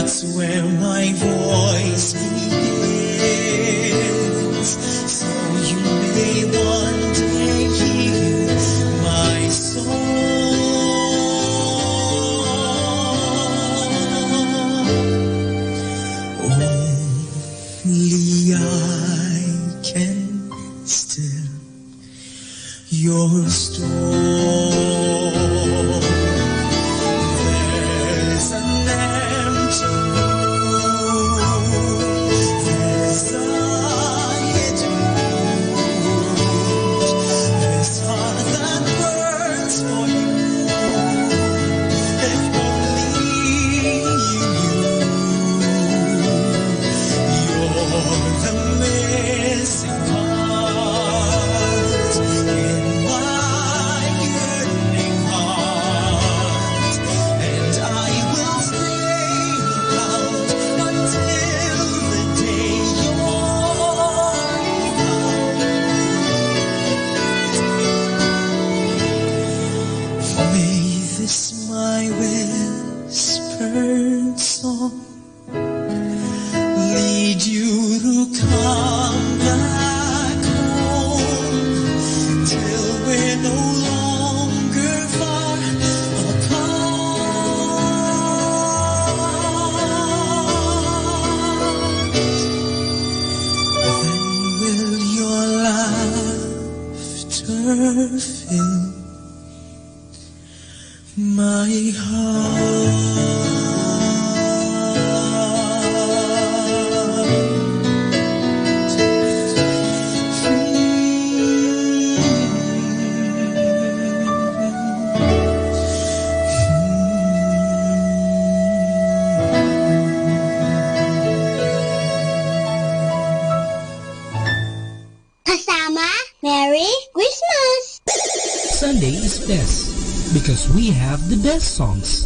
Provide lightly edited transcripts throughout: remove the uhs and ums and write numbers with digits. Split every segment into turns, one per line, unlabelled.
That's where my voice begins. So you may one day hear my song. Only I can still your storm. There's an empty room. There's a hidden wound. There's heart that burns for you. If only you knew. You're the missing part in my yearning heart, and I will stay around until the day you're found. May this my whispered song lead you to come back home till we're no longer far apart. Then will your laughter fill my heart.
Kasama, Merry Christmas!
Sunday is best because we have the best songs.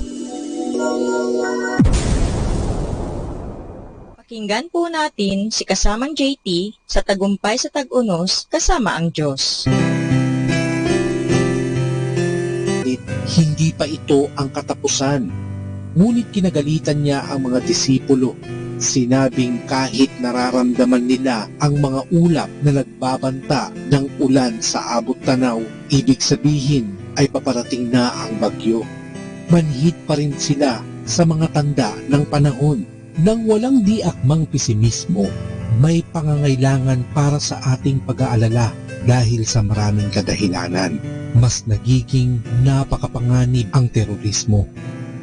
Pakinggan po natin si kasamang JT sa Tagumpay sa Tag-Unos kasama ang Diyos.
Hindi pa ito ang katapusan. Ngunit kinagalitan niya ang mga disipulo. Sinabing kahit nararamdaman nila ang mga ulap na nagbabanta ng ulan sa abot tanaw, ibig sabihin ay paparating na ang bagyo. Manhid pa rin sila sa mga tanda ng panahon. Nang walang diakmang pesimismo, may pangangailangan para sa ating pag-aalala dahil sa maraming kadahilanan. Mas nagiging napakapanganib ang terorismo.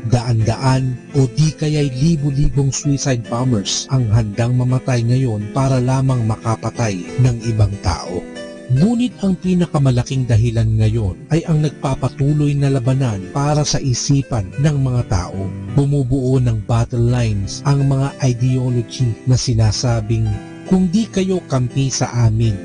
Daan-daan o di kaya'y libu-libong suicide bombers ang handang mamatay ngayon para lamang makapatay ng ibang tao. Ngunit ang pinakamalaking dahilan ngayon ay ang nagpapatuloy na labanan para sa isipan ng mga tao. Bumubuo ng battle lines ang mga ideology na sinasabing, kung di kayo kampi sa amin,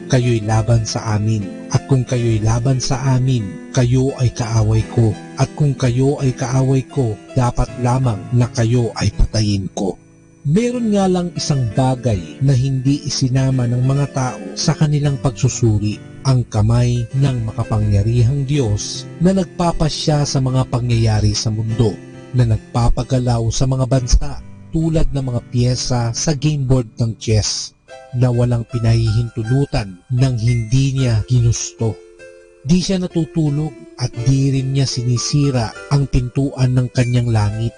kayo'y laban sa amin. At kung kayo'y laban sa amin, kayo ay kaaway ko. At kung kayo ay kaaway ko, dapat lamang na kayo ay patayin ko. Meron nga lang isang bagay na hindi isinama ng mga tao sa kanilang pagsusuri, ang kamay ng makapangyarihang Diyos na nagpapasya sa mga pangyayari sa mundo, na nagpapagalaw sa mga bansa tulad ng mga piyesa sa game board ng chess, na walang pinahihintulutan ng hindi niya ginusto. Di siya natutulog at di rin niya sinisira ang pintuan ng kanyang langit.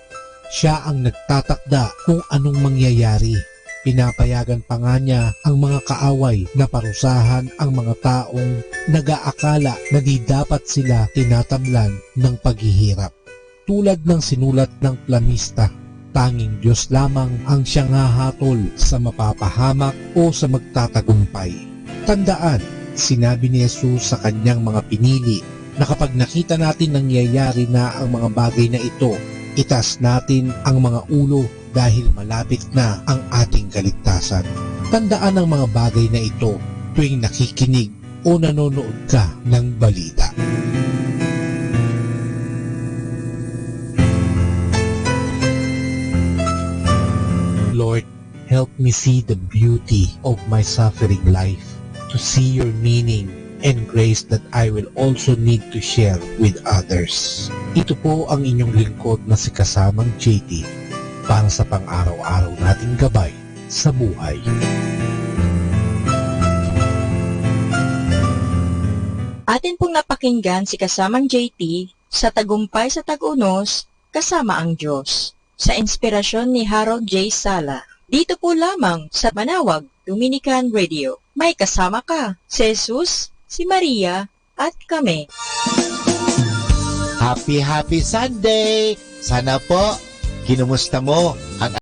Siya ang nagtatakda kung anong mangyayari. Pinapayagan pa nga niya ang mga kaaway na parusahan ang mga taong nag-aakala na di dapat sila tinatamlan ng paghihirap. Tulad ng sinulat ng plamista, tanging Diyos lamang ang siyang hahatol sa mapapahamak o sa magtatagumpay. Tandaan, sinabi ni Jesus sa kanyang mga pinili na kapag nakita natin nangyayari na ang mga bagay na ito, itaas natin ang mga ulo dahil malapit na ang ating kaligtasan. Tandaan ang mga bagay na ito tuwing nakikinig o nanonood ka ng balita. Lord, help me see the beauty of my suffering life, to see your meaning and grace that I will also need to share with others. Ito po ang inyong lingkod na si kasamang JT. para sa pang-araw-araw nating gabay sa buhay.
Atin pong napakinggan si kasamang JT sa Tagumpay sa Tag-Unos, Kasama ang Diyos, sa inspirasyon ni Harold J. Sala. Dito po lamang sa Manawag Dominican Radio. May kasama ka, si Jesus, si Maria, at kami.
Happy Sunday! Sana po, kinumusta mo ang